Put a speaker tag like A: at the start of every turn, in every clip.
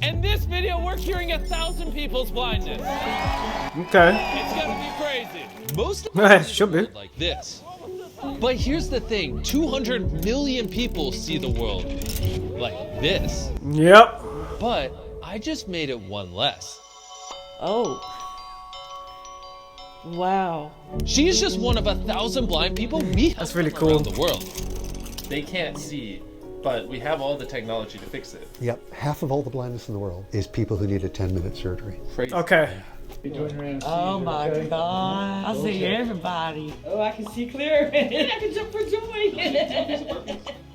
A: And this video, we're curing 1,000 people's blindness.
B: Okay.
A: It's gonna be crazy. Most of
B: It should be.
A: like this. But here's the thing, 200 million people see the world like this.
B: Yep.
A: But I just made it one less.
C: Oh. Wow.
A: She's just one of 1,000 blind people we have
B: That's really
A: from
B: cool.
A: around the world.
D: They can't see, but we have all the technology to fix it.
E: Yep, half of all the blindness in the world is people who need a 10-minute surgery.
D: Crazy.
B: Okay.
C: Oh my God. I see everybody.
F: Oh, I can see clear. I can jump for joy.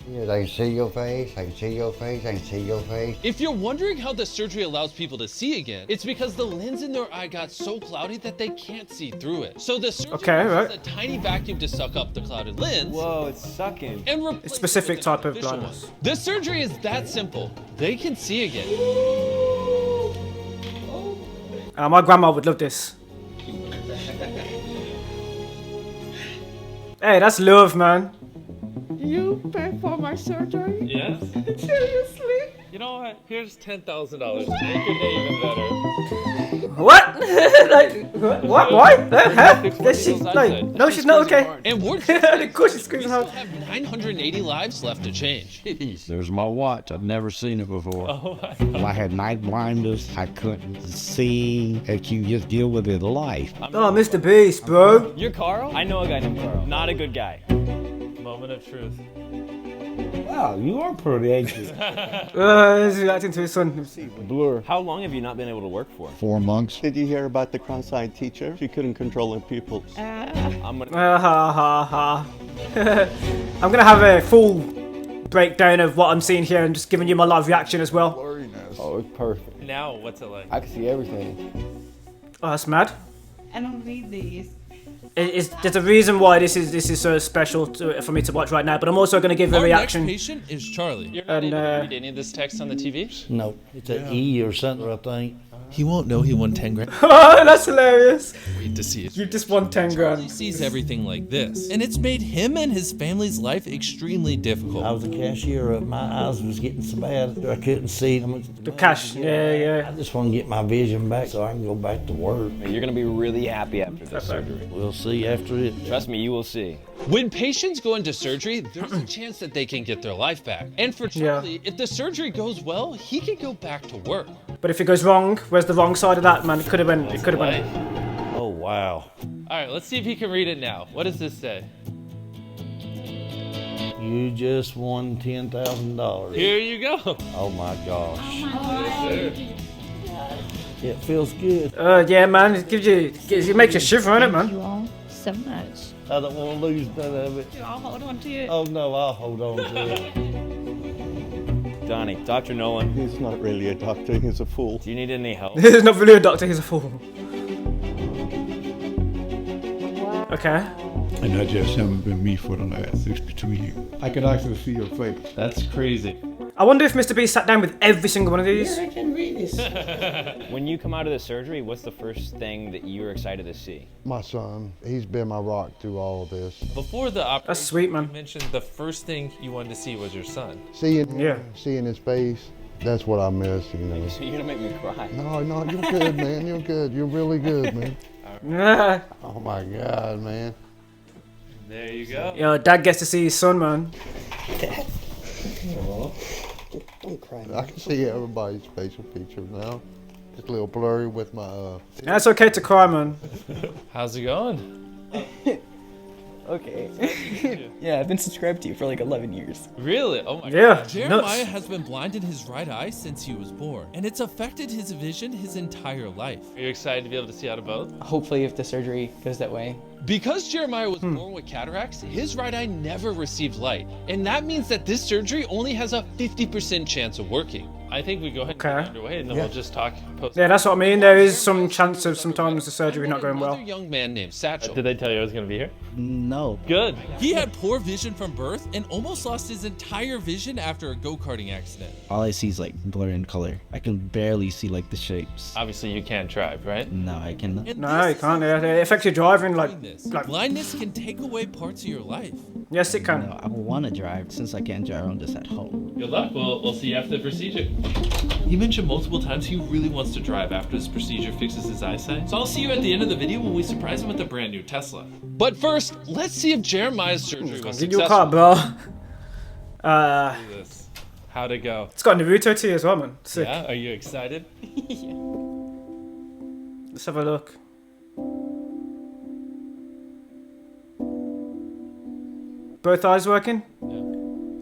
G: Yes, I can see your face, I can see your face, I can see your face.
A: If you're wondering how the surgery allows people to see again, it's because the lens in their eye got so cloudy that they can't see through it. So the surgeon uses a tiny vacuum to suck up the clouded lens.
H: Whoa, it's sucking.
A: And replace
B: A specific
A: it with
B: type
A: an
B: of
A: artificial
B: blindness.
A: one. The surgery is that simple. They can see again.
B: My grandma would love this. Hey, that's love, man.
C: You pay for my surgery?
A: Yes.
C: Seriously?
A: You know what? Here's $10,000. Make your day even better.
B: What? Like, what? Why? Huh? Is she, like, no, she's not okay.
A: And we're
B: Of course she's screaming
A: we
B: out.
A: still have 980 lives left to change.
I: There's my watch. I've never seen it before.
A: Oh my
I: Well, I had night blindness. I couldn't see. That you just deal with it life.
B: Oh, MrBeast, bro.
H: You're Carl? I know a guy named Carl. Not a good guy.
A: Moment of truth.
I: Wow, you are pretty anxious.
B: He's reacting to his son.
I: Blur.
H: How long have you not been able to work for?
I: 4 months.
J: Did you hear about the cross-eyed teacher? She couldn't control her pupils.
H: I'm gonna.
B: Ha ha ha. I'm gonna have a full breakdown of what I'm seeing here and just giving you my live reaction as well.
J: Oh, it's perfect.
A: Now, what's it like?
J: I can see everything.
B: Oh, that's mad.
F: I don't need these.
B: There's a reason why this is so special for me to watch right now, but I'm also going to give a reaction.
A: Our next patient is Charlie. You're not
B: And,
A: able to read any of this text on the TV?
I: No, it's an E or something, I think.
A: He won't know he won 10 grand.
B: Oh, that's hilarious.
A: Wait to see it.
B: You just won 10
A: He
B: grand.
A: sees everything like this, and it's made him and his family's life extremely difficult.
I: I was a cashier. My eyes was getting so bad I couldn't see.
B: The cash, yeah.
I: I just want to get my vision back so I can go back to work.
H: You're gonna be really happy after this surgery.
I: We'll see after it.
H: Trust me, you will see.
A: When patients go into surgery, there's a chance that they can get their life back. And for Charlie, if the surgery goes well, he can go back to work.
B: But if it goes wrong, where's the wrong side of that, man? It could have been. It could have been.
I: Oh, wow.
A: All right, let's see if he can read it now. What does this say?
I: You just won $10,000.
A: Here you go.
I: Oh, my gosh. It feels good.
B: Yeah, man. It gives you. It makes you shiver, innit, man?
F: You all so much.
I: I don't want to lose none of it.
F: I'll hold on to it.
I: Oh, no, I'll hold on to it.
H: Donnie, Dr. Nolan,
J: He's not really a doctor, he's a fool.
H: do you need any help?
B: He's not really a doctor. He's a fool. Okay.
K: And that just haven't been me for the last 62 years. I can actually see your face.
D: That's crazy.
B: I wonder if MrBeast sat down with every single one of these.
F: I can read this.
H: When you come out of the surgery, what's the first thing that you're excited to see?
J: My son, he's been my rock through all of this.
D: Before the operation,
B: That's sweet, man.
D: you mentioned the first thing you wanted to see was your son.
J: Seeing his face, that's what I miss, you know.
H: So you're gonna make me cry.
J: No, you're good, man. You're good. You're really good, man.
B: Yeah.
J: Oh my God, man.
D: There you go.
B: Yo, dad gets to see his son, man.
J: Don't cry. I can see everybody's facial features now. Just a little blurry with my
B: Yeah, it's okay to cry, man.
D: How's it going?
L: Okay. Yeah, I've been subscribed to you for like 11 years.
D: Really? Oh my
B: Yeah,
D: God.
A: Jeremiah has been blind in his right eye since he was born, and it's affected his vision his entire life.
D: Are you excited to be able to see out of both?
L: Hopefully if the surgery goes that way.
A: Because Jeremiah was born with cataracts, his right eye never received light, and that means that this surgery only has a 50% chance of working.
D: I think we go ahead and get underway, and then we'll just talk post.
B: Yeah, that's what I mean. There is some chance of sometimes the surgery not going well.
A: Another young man named Satchel.
D: Did they tell you I was going to be here?
I: No.
D: Good.
A: He had poor vision from birth and almost lost his entire vision after a go-karting accident.
M: All I see is like blur in color. I can barely see like the shapes.
D: Obviously, you can't drive, right?
M: No, I cannot.
B: No, you can't. It affects your driving, like.
A: Blindness can take away parts of your life.
B: Yes, it can.
M: No, I want to drive since I can't drive. I'm just at home.
D: Good luck. We'll see you after the procedure. He mentioned multiple times he really wants to drive after this procedure fixes his eyesight. So I'll see you at the end of the video when we surprise him with a brand new Tesla.
A: But first, let's see if Jeremiah's surgery was
B: Give you a
A: successful.
B: car, bro.
D: Look at this. How'd it go?
B: It's got Naruto too as well, man. Sick.
D: Yeah, are you excited?
B: Let's have a look. Both eyes working?
D: Yeah.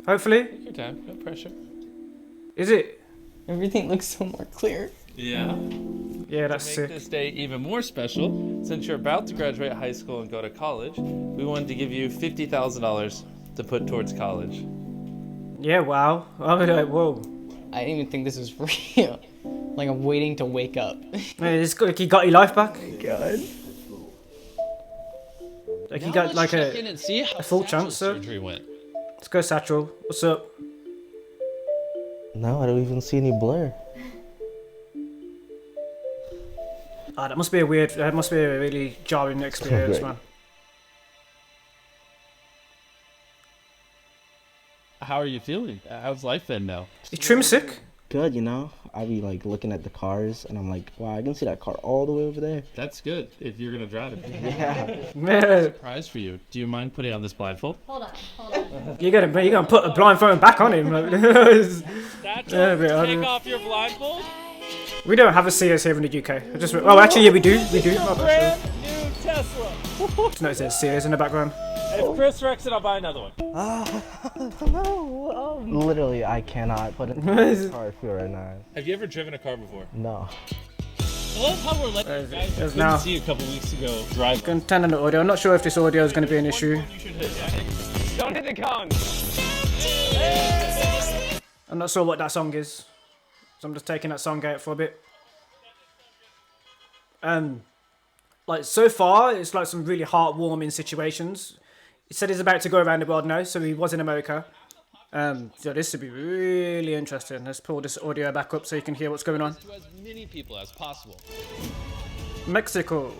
B: Hopefully.
D: Take your time, no pressure.
B: Is it?
L: Everything looks so more clear.
D: Yeah.
B: Yeah, that's
D: To make
B: sick.
D: this day even more special, since you're about to graduate high school and go to college, we wanted to give you $50,000 to put towards college.
B: Yeah, wow. I was like, whoa.
L: I didn't even think this was real. Like, I'm waiting to wake up.
B: Hey, it's good. Like you got your life back.
L: God.
B: Like
A: Now
B: you got
A: let's
B: like
A: check in and see how
B: a full
A: Satchel's
B: chance, sir.
A: surgery went.
B: Let's go, Satchel. What's up?
M: No, I don't even see any blur.
B: Ah, that must be a weird. That must be a really jarring experience,
M: Great.
B: man.
D: How are you feeling? How's life been now?
B: You trim sick?
M: Good, you know? I be like looking at the cars and I'm like, wow, I can see that car all the way over there.
D: That's good, if you're gonna drive it.
M: Yeah.
B: Man,
D: Surprise for you. Do you mind putting on this blindfold?
F: Hold on.
B: you're gonna put a blindfold back on him. Like, yeah,
D: Take off your blindfold.
B: we don't have a CS here in the UK. I just oh, actually, yeah, we do. We do. Oh,
D: Brand new Tesla.
B: that's no, it says CS in the background.
D: If Chris wrecks it, I'll buy another one.
M: No. Literally, I cannot put it in the car feel right now.
D: Have you ever driven a car before?
M: No.
D: I love how we're letting you guys
B: There's
D: who
B: now.
D: couldn't see a couple weeks ago drive.
B: Gonna turn on the audio. I'm not sure if this audio is going to be an issue.
D: You should hit, yeah? Don't hit the cons.
B: I'm not sure what that song is, so I'm just taking that song out for a bit. Like so far, it's like some really heartwarming situations. He said he's about to go around the world now, so he was in America. So this should be really interesting. Let's pull this audio back up so you can hear what's going on.
A: To as many people as possible.
B: Mexico.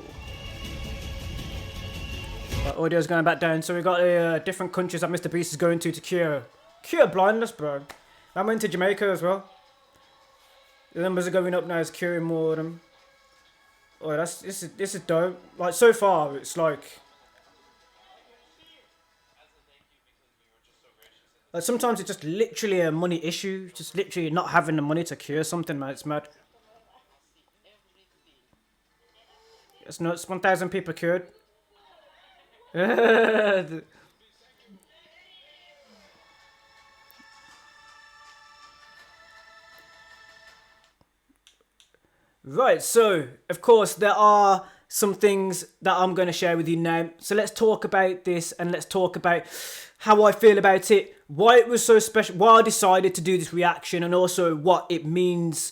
B: Audio's going back down. So we got different countries that MrBeast is going to cure blindness, bro. I went to Jamaica as well. The numbers are going up now. It's curing more of them. Oh, this is dope. Like so far, it's like sometimes it's just literally a money issue. Just literally not having the money to cure something, man. It's mad. It's nuts. 1,000 people cured. Right, so of course there are some things that I'm going to share with you now. So let's talk about this and let's talk about how I feel about it, why it was so special, why I decided to do this reaction, and also what it means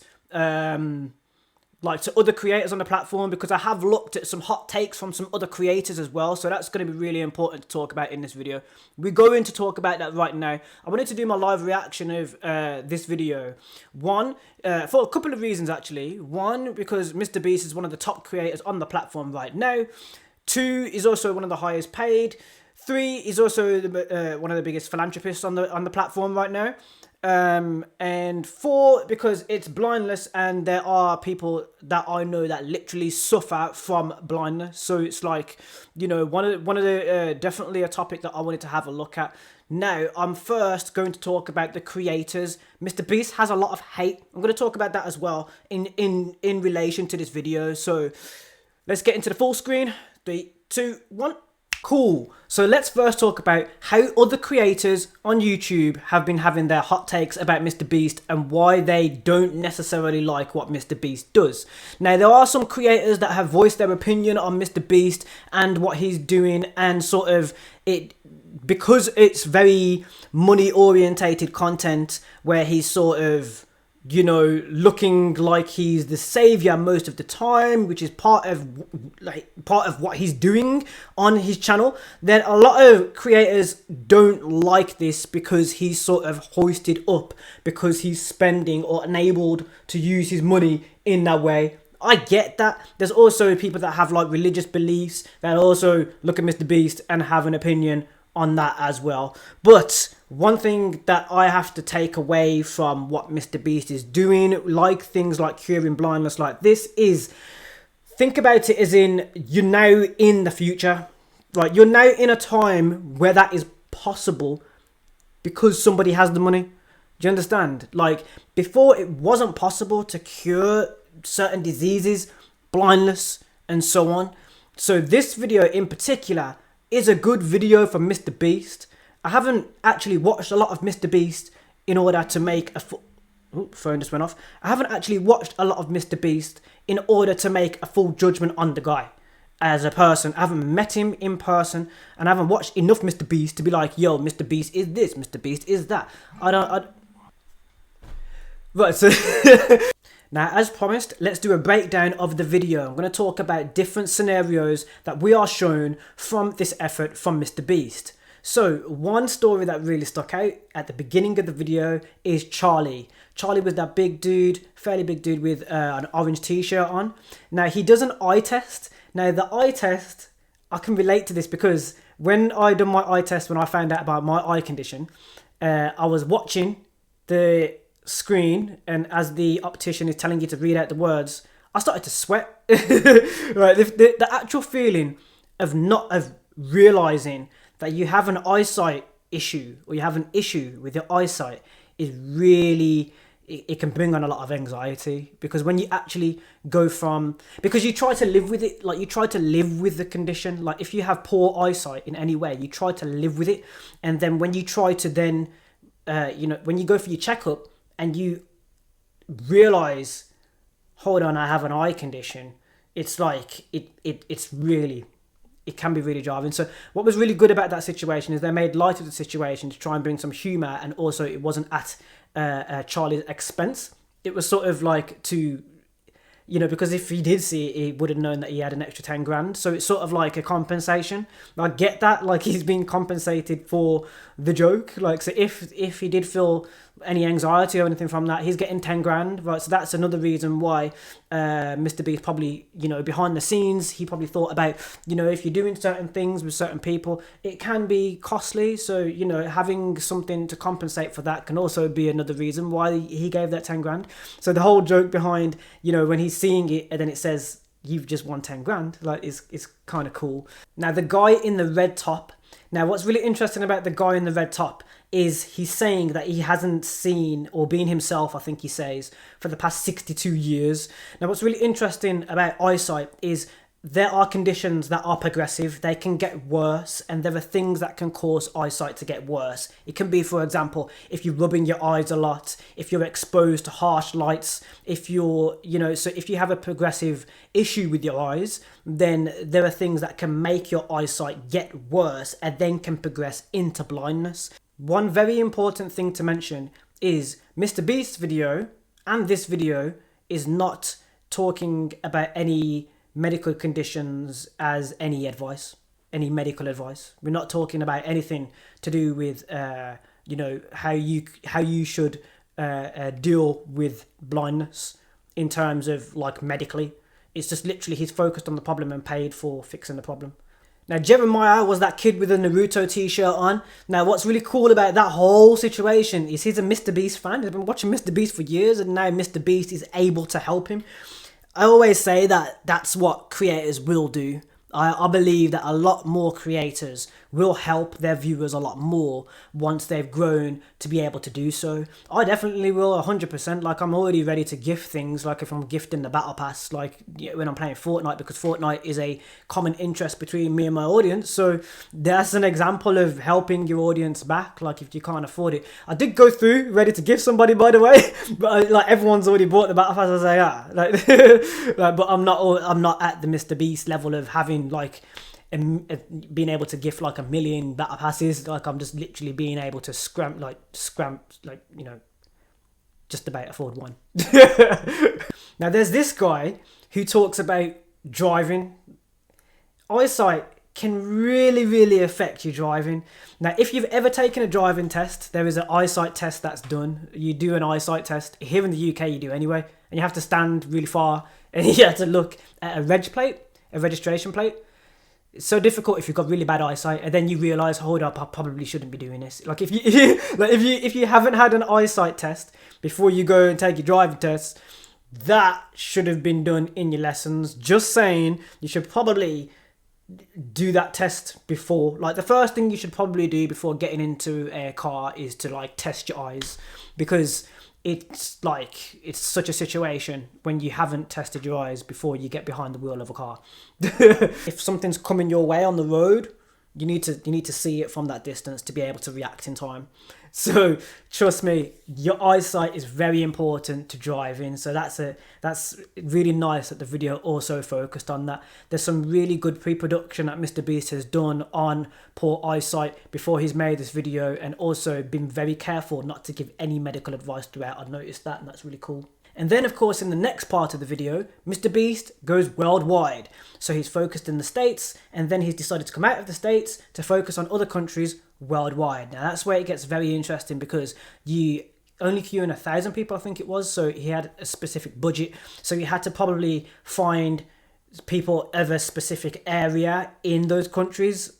B: like to other creators on the platform, because I have looked at some hot takes from some other creators as well, so that's going to be really important to talk about in this video. We're going to talk about that right now. I wanted to do my live reaction of this video. One, for a couple of reasons actually. One, because MrBeast is one of the top creators on the platform right now. Two, he's also one of the highest paid. Three, he's also one of the biggest philanthropists on the platform right now. And four, because it's blindness and there are people that I know that literally suffer from blindness. So it's like, you know, one of the definitely a topic that I wanted to have a look at. Now, I'm first going to talk about the creators. MrBeast has a lot of hate. I'm going to talk about that as well in relation to this video. So let's get into the full screen. 3, 2, 1. Cool. So let's first talk about how other creators on YouTube have been having their hot takes about MrBeast and why they don't necessarily like what MrBeast does. Now, there are some creators that have voiced their opinion on MrBeast and what he's doing, and sort of it, because it's very money orientated content where he's sort of, you know, looking like he's the savior most of the time, which is part of what he's doing on his channel. Then a lot of creators don't like this because he's sort of hoisted up because he's spending or enabled to use his money in that way. I get that. There's also people that have like religious beliefs that also look at MrBeast and have an opinion on that as well. But one thing that I have to take away from what MrBeast is doing, like things like curing blindness like this, is think about it as in you're now in the future. Right, you're now in a time where that is possible because somebody has the money. Do you understand? Like, before it wasn't possible to cure certain diseases, blindness, and so on. So this video in particular is a good video for MrBeast. I haven't actually watched a lot of MrBeast in order to make a phone just went off. I haven't actually watched a lot of MrBeast in order to make a full judgment on the guy as a person. I haven't met him in person, and I haven't watched enough MrBeast to be like, yo, MrBeast is this, MrBeast is that. Right, so now, as promised, let's do a breakdown of the video. I'm going to talk about different scenarios that we are shown from this effort from MrBeast. So, one story that really stuck out at the beginning of the video is Charlie. Charlie was that big dude, fairly big dude with an orange t-shirt on. Now, he does an eye test. Now, the eye test, I can relate to this because when I done my eye test, when I found out about my eye condition, I was watching the screen, and as the optician is telling you to read out the words, I started to sweat. Right, the actual feeling of realizing that you have an eyesight issue, or you have an issue with your eyesight, is really, it can bring on a lot of anxiety, because when you actually go from, because you try to live with it, like you try to live with the condition, like if you have poor eyesight in any way, you try to live with it, and then when you try to then, when you go for your checkup, and you realize, hold on, I have an eye condition, it's like, it can be really jarring. So what was really good about that situation is they made light of the situation to try and bring some humor, and also it wasn't at Charlie's expense. It was sort of like to, because if he did see it, he would have known that he had an extra 10 grand. So it's sort of like a compensation. I get that, like he's being compensated for the joke. Like, so if he did feel any anxiety or anything from that, he's getting 10 grand, right? So that's another reason why MrBeast probably, behind the scenes, he probably thought about, if you're doing certain things with certain people, it can be costly. So, having something to compensate for that can also be another reason why he gave that 10 grand. So the whole joke behind, when he's seeing it and then it says, you've just won 10 grand, like, is kind of cool. Now, the guy in the red top, now what's really interesting about the guy in the red top is he's saying that he hasn't seen or been himself, I think he says, for the past 62 years. Now, what's really interesting about eyesight is there are conditions that are progressive. They can get worse, and there are things that can cause eyesight to get worse. It can be, for example, if you're rubbing your eyes a lot, if you're exposed to harsh lights, if you're, so if you have a progressive issue with your eyes, then there are things that can make your eyesight get worse and then can progress into blindness. One very important thing to mention is MrBeast's video and this video is not talking about any medical conditions as any advice, any medical advice. We're not talking about anything to do with, how you should deal with blindness in terms of like medically. It's just literally he's focused on the problem and paid for fixing the problem. Now, Jeremiah was that kid with a Naruto t-shirt on. Now, what's really cool about that whole situation is he's a MrBeast fan. He's been watching MrBeast for years, and now MrBeast is able to help him. I always say that that's what creators will do. I believe that a lot more creators will help their viewers a lot more once they've grown to be able to do so. I definitely will 100%. Like, I'm already ready to gift things, like if I'm gifting the battle pass, like when I'm playing Fortnite, because Fortnite is a common interest between me and my audience. So that's an example of helping your audience back, like if you can't afford it. I did go through ready to give somebody, by the way, but like everyone's already bought the battle pass. I was like, but I'm not at the MrBeast level of having like being able to gift like 1 million battle passes. Like, I'm just literally being able to just about afford one. Now, there's this guy who talks about driving. Eyesight can really, really affect your driving. Now, if you've ever taken a driving test, there is an eyesight test that's done. You do an eyesight test. Here in the UK, you do anyway. And you have to stand really far and you have to look at a reg plate, a registration plate. It's so difficult if you've got really bad eyesight, and then you realize, hold up, I probably shouldn't be doing this. Like if you haven't had an eyesight test before you go and take your driving test, that should have been done in your lessons. Just saying, you should probably do that test before. Like the first thing you should probably do before getting into a car is to like test your eyes, because it's such a situation when you haven't tested your eyes before you get behind the wheel of a car. If something's coming your way on the road, you need to see it from that distance to be able to react in time. So trust me, your eyesight is very important to driving. So that's really nice that the video also focused on that. There's some really good pre-production that MrBeast has done on poor eyesight before he's made this video, and also been very careful not to give any medical advice throughout. I noticed that, and that's really cool. And then, of course, in the next part of the video, MrBeast goes worldwide. So he's focused in the States, and then he's decided to come out of the States to focus on other countries worldwide. Now, that's where it gets very interesting, because you only queuing 1,000 people, I think it was. So he had a specific budget. So he had to probably find people of a specific area in those countries,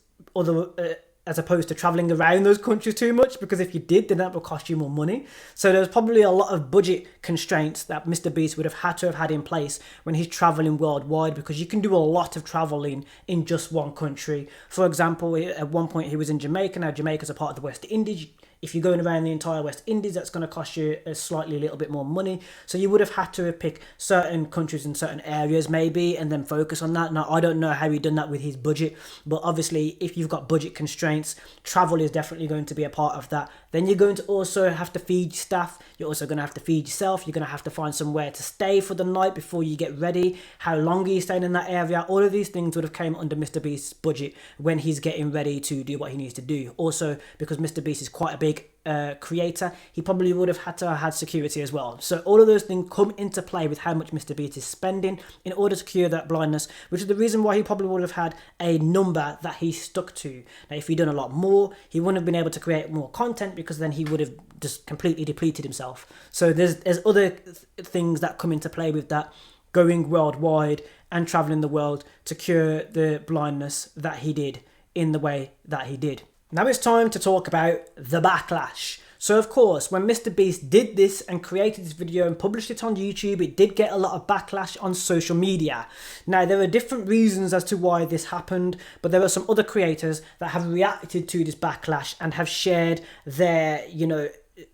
B: as opposed to traveling around those countries too much, because if you did, then that would cost you more money. So there's probably a lot of budget constraints that MrBeast would have had in place when he's traveling worldwide, because you can do a lot of traveling in just one country. For example, at one point he was in Jamaica. Now Jamaica's a part of the West Indies. If you're going around the entire West Indies, that's going to cost you a little bit more money. So you would have had to pick certain countries in certain areas maybe, and then focus on that. Now, I don't know how he done that with his budget, but obviously if you've got budget constraints, travel is definitely going to be a part of that. Then you're going to also have to feed staff. You're also going to have to feed yourself. You're going to have to find somewhere to stay for the night before you get ready. How long are you staying in that area? All of these things would have came under MrBeast's budget when he's getting ready to do what he needs to do. Also, because MrBeast is quite a big creator, he probably would have had to have had security as well. So all of those things come into play with how much MrBeast is spending in order to cure that blindness, which is the reason why he probably would have had a number that he stuck to. Now, if he'd done a lot more, he wouldn't have been able to create more content, because then he would have just completely depleted himself. So there's other things that come into play with that, going worldwide and traveling the world to cure the blindness that he did in the way that he did. Now it's time to talk about the backlash. So of course, when MrBeast did this and created this video and published it on YouTube, it did get a lot of backlash on social media. Now there are different reasons as to why this happened, but there are some other creators that have reacted to this backlash and have shared their,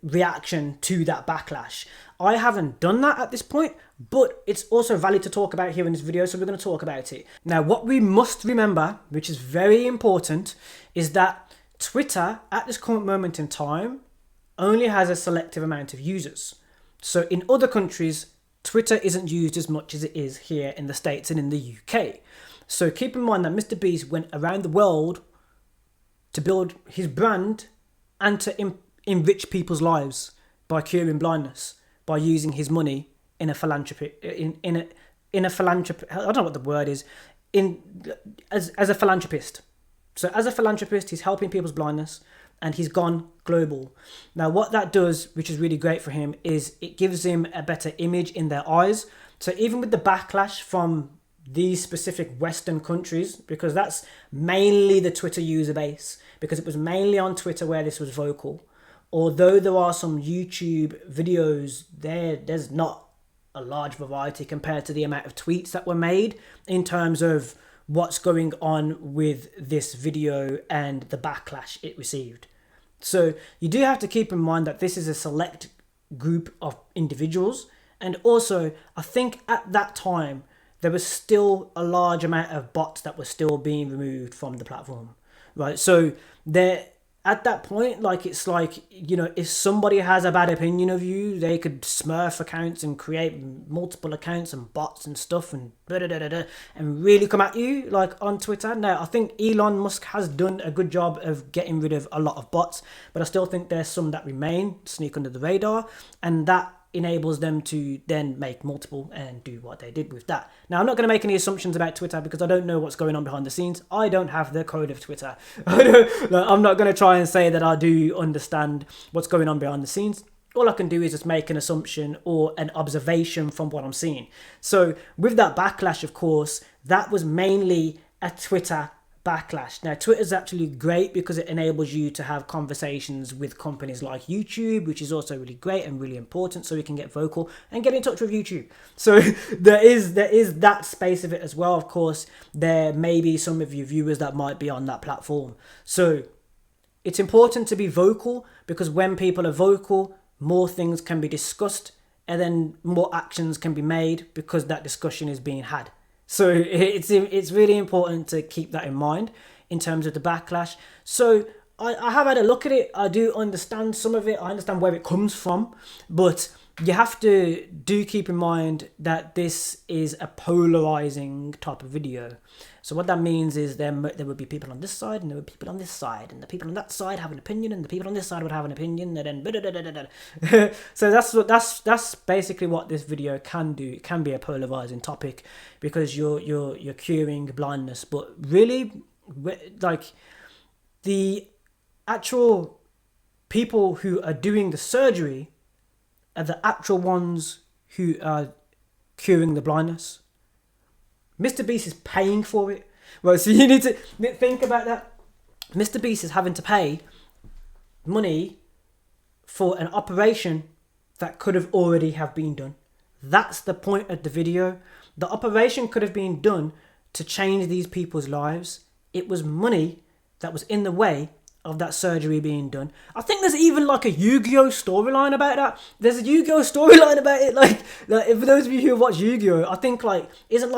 B: reaction to that backlash. I haven't done that at this point, but it's also valid to talk about here in this video, so we're going to talk about it. Now, what we must remember, which is very important, is that Twitter, at this current moment in time, only has a selective amount of users. So in other countries, Twitter isn't used as much as it is here in the States and in the UK. So keep in mind that MrBeast went around the world to build his brand and to enrich people's lives by curing blindness, by using his money in a philanthropy, in a philanthropy, I don't know what the word is, as a philanthropist. So as a philanthropist, he's helping people's blindness, and he's gone global. Now, what that does, which is really great for him, is it gives him a better image in their eyes. So even with the backlash from these specific Western countries, because that's mainly the Twitter user base, because it was mainly on Twitter where this was vocal. Although there are some YouTube videos there's not a large variety compared to the amount of tweets that were made in terms of what's going on with this video and the backlash it received. So you do have to keep in mind that this is a select group of individuals, and also I think at that time there was still a large amount of bots that were still being removed from the platform, right? So there, at that point, it's like, if somebody has a bad opinion of you, they could smurf accounts and create multiple accounts and bots and stuff and and really come at you, like on Twitter. Now, I think Elon Musk has done a good job of getting rid of a lot of bots, but I still think there's some that remain, sneak under the radar, and that enables them to then make multiple and do what they did with that. Now, I'm not going to make any assumptions about Twitter because I don't know what's going on behind the scenes. I don't have the code of Twitter. I'm not going to try and say that I do understand what's going on behind the scenes. All I can do is just make an assumption or an observation from what I'm seeing. So with that backlash, of course, that was mainly a Twitter backlash. Now, Twitter's actually great because it enables you to have conversations with companies like YouTube, which is also really great and really important, so we can get vocal and get in touch with YouTube. So there is that space of it as well. Of course, there may be some of your viewers that might be on that platform. So it's important to be vocal, because when people are vocal, more things can be discussed and then more actions can be made because that discussion is being had. So it's really important to keep that in mind in terms of the backlash. So I have had a look at it. I do understand some of it. I understand where it comes from. But you have to keep in mind that this is a polarizing type of video. So what that means is there would be people on this side and there would be people on this side, and the people on that side have an opinion and the people on this side would have an opinion, and then so that's basically what this video can do. It can be a polarizing topic because you're curing blindness, but really, like, the actual people who are doing the surgery are the actual ones who are curing the blindness. MrBeast is paying for it. Right, so you need to think about that. MrBeast is having to pay money for an operation that could have already have been done. That's the point of the video. The operation could have been done to change these people's lives. It was money that was in the way of that surgery being done. I think there's even like a Yu-Gi-Oh storyline about that. There's a Yu-Gi-Oh storyline about it. Like for those of you who watch Yu-Gi-Oh, I think isn't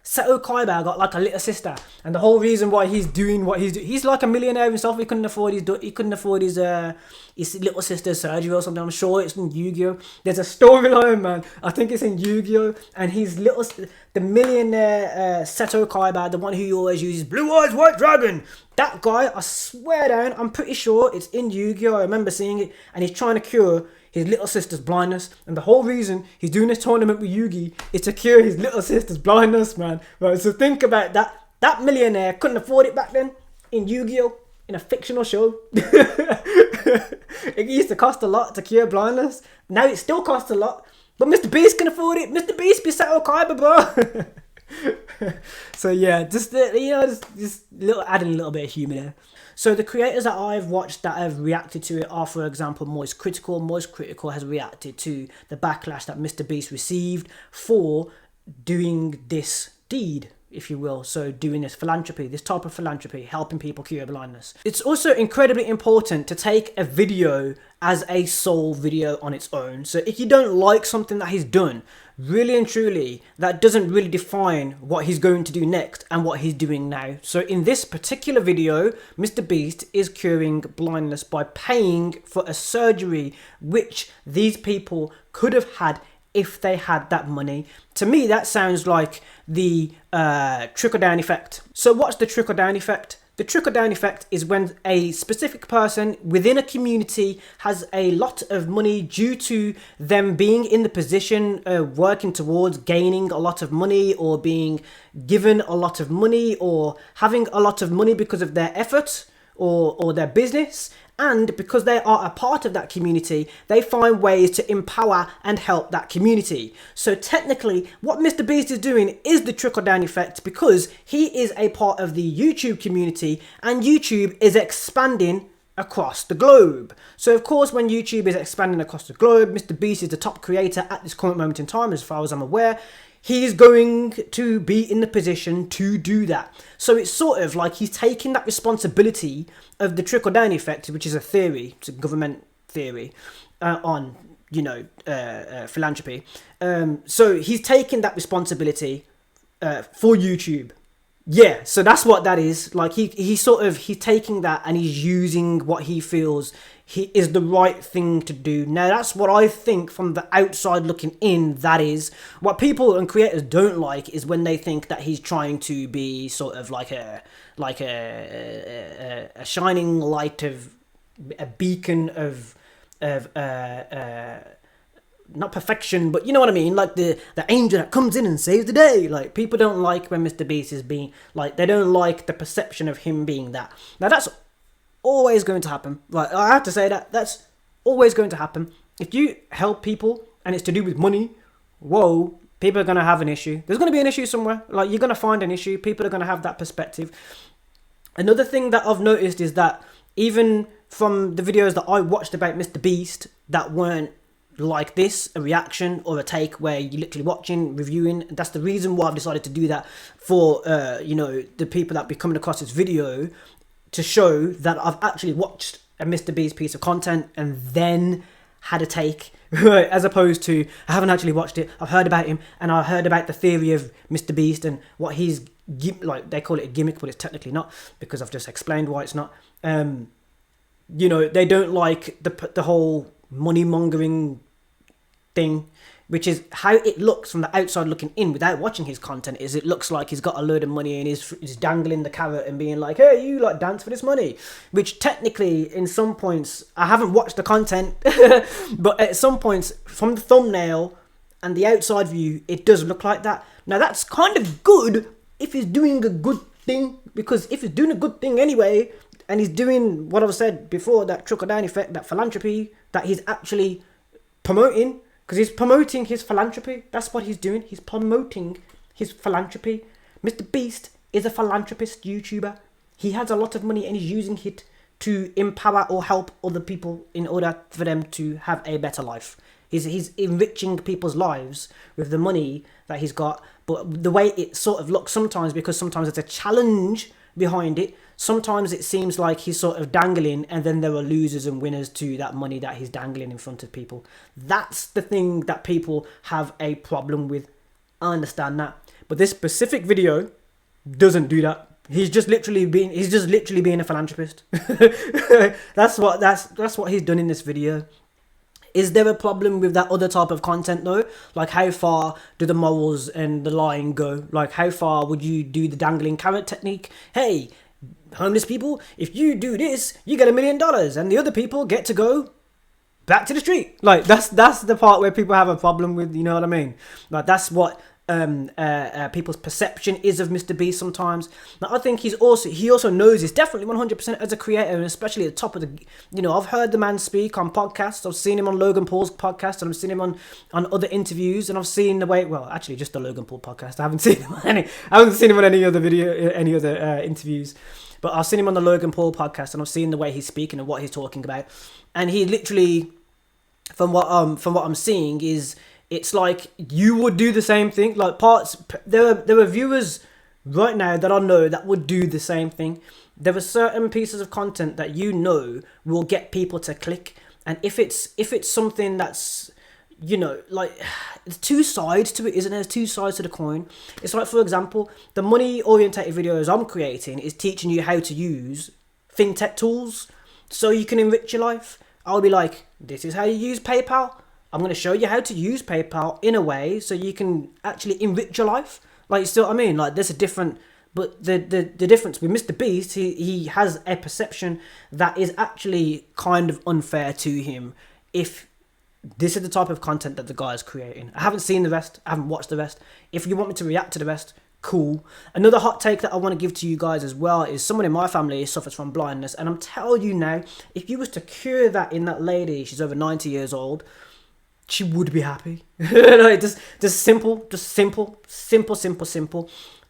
B: Seto Kaiba got like a little sister, and the whole reason why he's doing what he's doing, he's like a millionaire himself. He couldn't afford his little sister's surgery or something. I'm sure it's in Yu-Gi-Oh. There's a storyline, man. I think it's in Yu-Gi-Oh, and the millionaire Seto Kaiba, the one who always uses Blue Eyes White Dragon. That guy, I swear down, I'm pretty sure it's in Yu-Gi-Oh. I remember seeing it, and he's trying to cure his little sister's blindness, and the whole reason he's doing this tournament with Yugi is to cure his little sister's blindness, man. Right, so think about that. That millionaire couldn't afford it back then in Yu-Gi-Oh, in a fictional show. It used to cost a lot to cure blindness. Now it still costs a lot, but MrBeast can afford it. MrBeast be Seto Kaiba, bro. So yeah, just adding a little bit of humour there. So the creators that I've watched that have reacted to it are, for example, Moist Critical. Moist Critical has reacted to the backlash that MrBeast received for doing this deed, if you will. So doing this philanthropy, this type of philanthropy, helping people cure blindness. It's also incredibly important to take a video as a sole video on its own. So if you don't like something that he's done, really and truly, that doesn't really define what he's going to do next and what he's doing now. So in this particular video, MrBeast is curing blindness by paying for a surgery which these people could have had if they had that money. To me, that sounds like the trickle-down effect. So what's the trickle-down effect? The trickle-down effect is when a specific person within a community has a lot of money due to them being in the position, working towards gaining a lot of money, or being given a lot of money, or having a lot of money because of their effort or their business. And because they are a part of that community, they find ways to empower and help that community. So technically, what MrBeast is doing is the trickle-down effect, because he is a part of the YouTube community and YouTube is expanding across the globe. So of course, when YouTube is expanding across the globe, MrBeast is the top creator at this current moment in time, as far as I'm aware. He's going to be in the position to do that. So it's sort of like he's taking that responsibility of the trickle-down effect, which is a theory, it's a government theory on, philanthropy. So he's taking that responsibility for YouTube. Yeah, so that's what that is. Like he's taking that and he's using what he feels is the right thing to do. Now that's what I think from the outside looking in. That is what people and creators don't like, is when they think that he's trying to be sort of like a shining light, of a beacon of not perfection, but you know what I mean, like the angel that comes in and saves the day. Like, people don't like when MrBeast is being, like, they don't like the perception of him being that. Now that's always going to happen. Like, I have to say that's always going to happen. If you help people and it's to do with money, whoa, people are going to have an issue. There's going to be an issue somewhere. Like, you're going to find an issue. People are going to have that perspective. Another thing that I've noticed is that even from the videos that I watched about MrBeast that weren't like this, a reaction or a take where you're literally watching, reviewing, that's the reason why I've decided to do that for, you know, the people that be coming across this video, to show that I've actually watched a MrBeast piece of content and then had a take, right? As opposed to, I haven't actually watched it, I've heard about him, and I heard about the theory of MrBeast and what he's, like, they call it a gimmick, but it's technically not, because I've just explained why it's not. You know, they don't like the whole money mongering thing, which is how it looks from the outside looking in without watching his content. Is it looks like he's got a load of money and he's dangling the carrot and being like, hey, you like dance for this money, which technically in some points, I haven't watched the content, but at some points from the thumbnail and the outside view, it does look like that. Now that's kind of good if he's doing a good thing, because if he's doing a good thing anyway, and he's doing what I've said before, that trickle-down effect, that philanthropy that he's actually promoting, because he's promoting his philanthropy. That's what he's doing. He's promoting his philanthropy. MrBeast is a philanthropist YouTuber. He has a lot of money and he's using it to empower or help other people in order for them to have a better life. He's enriching people's lives with the money that he's got. But the way it sort of looks sometimes, because sometimes it's a challenge behind it, sometimes it seems like he's sort of dangling and then there are losers and winners to that money that he's dangling in front of people. That's the thing that people have a problem with. I understand that. But this specific video doesn't do that. He's just literally being a philanthropist. That's what he's done in this video. Is there a problem with that other type of content though? Like, how far do the morals and the lying go? Like, how far would you do the dangling carrot technique? Hey, homeless people, if you do this, you get $1 million and the other people get to go back to the street. Like, that's the part where people have a problem with, you know what I mean? Like, that's what people's perception is of MrBeast sometimes. Now, I think he also knows this definitely 100% as a creator, and especially at the top of the, you know, I've heard the man speak on podcasts. I've seen him on Logan Paul's podcast, and I've seen him on other interviews, and I've seen the way, well, actually just the Logan Paul podcast. I haven't seen him on any other interviews, but I've seen him on the Logan Paul podcast, and I've seen the way he's speaking and what he's talking about, and he literally, from what I'm seeing, is, it's like you would do the same thing. Like, there are viewers right now that I know that would do the same thing. There are certain pieces of content that you know will get people to click, and if it's something that's, you know, like, there's two sides to it, isn't there? There's two sides to the coin. It's like, for example, the money orientated videos I'm creating is teaching you how to use fintech tools so you can enrich your life. I'll be like, this is how you use PayPal. I'm going to show you how to use PayPal in a way so you can actually enrich your life. Like, you see what I mean? Like, there's a different, but the difference with MrBeast, he has a perception that is actually kind of unfair to him if this is the type of content that the guy is creating. I haven't seen the rest. I haven't watched the rest. If you want me to react to the rest, cool. Another hot take that I want to give to you guys as well is someone in my family suffers from blindness. And I'm telling you now, if you was to cure that in that lady, she's over 90 years old, she would be happy. Like, just simple.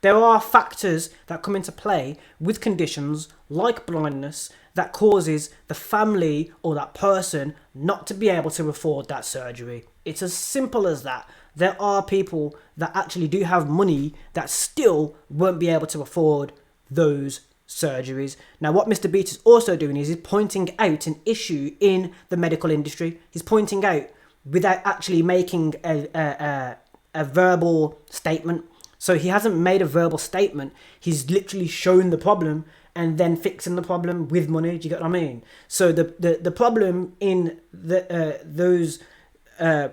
B: There are factors that come into play with conditions like blindness that causes the family or that person not to be able to afford that surgery. It's as simple as that. There are people that actually do have money that still won't be able to afford those surgeries. Now, what MrBeast is also doing is he's pointing out an issue in the medical industry. He's pointing out, without actually making a verbal statement. So he hasn't made a verbal statement. He's literally shown the problem and then fixing the problem with money. Do you get what I mean? So the problem in those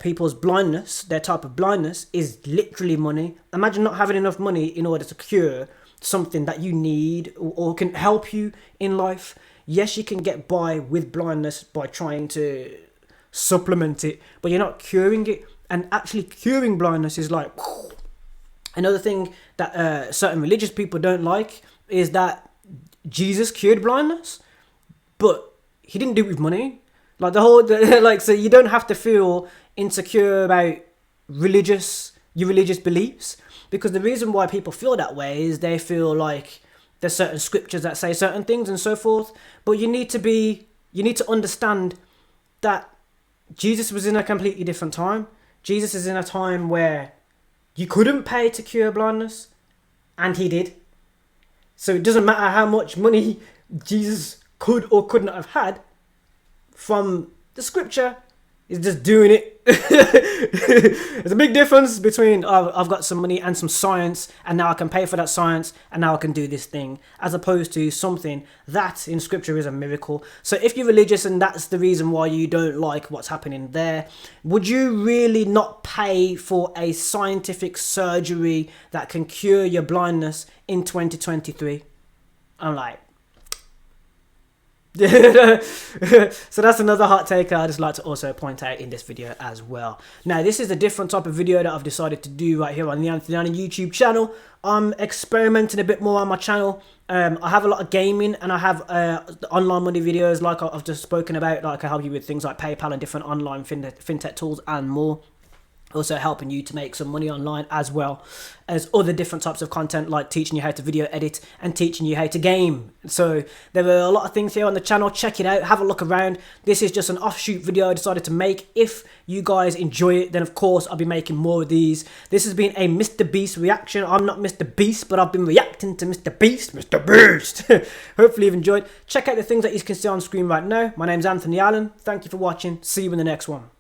B: people's blindness, their type of blindness, is literally money. Imagine not having enough money in order to cure something that you need or can help you in life. Yes, you can get by with blindness by trying to supplement it, but you're not curing it. And actually curing blindness is like, another thing that certain religious people don't like is that Jesus cured blindness, but he didn't do it with money. Like, like, so you don't have to feel insecure about your religious beliefs, because the reason why people feel that way is they feel like there's certain scriptures that say certain things and so forth. But you need to understand that Jesus was in a completely different time. Jesus is in a time where you couldn't pay to cure blindness, and he did. So it doesn't matter how much money Jesus could or could not have had from the scripture. He's just doing it. There's a big difference between I've got some money and some science, and now I can pay for that science, and now I can do this thing, as opposed to something that in scripture is a miracle. So if you're religious and that's the reason why you don't like what's happening there, would you really not pay for a scientific surgery that can cure your blindness in 2023? I'm like, so that's another hot take I'd just like to also point out in this video as well. Now, this is a different type of video that I've decided to do right here on the Anthony Allen YouTube channel. I'm experimenting a bit more on my channel. I have a lot of gaming, and I have online money videos like I've just spoken about, like I help you with things like PayPal and different online fintech tools and more. Also helping you to make some money online, as well as other different types of content like teaching you how to video edit and teaching you how to game. So there are a lot of things here on the channel. Check it out, have a look around. This is just an offshoot video I decided to make. If you guys enjoy it, then of course I'll be making more of these. This has been a MrBeast reaction. I'm not MrBeast, but I've been reacting to MrBeast. MrBeast! Hopefully you've enjoyed. Check out the things that you can see on screen right now. My name's Anthony Allen. Thank you for watching. See you in the next one.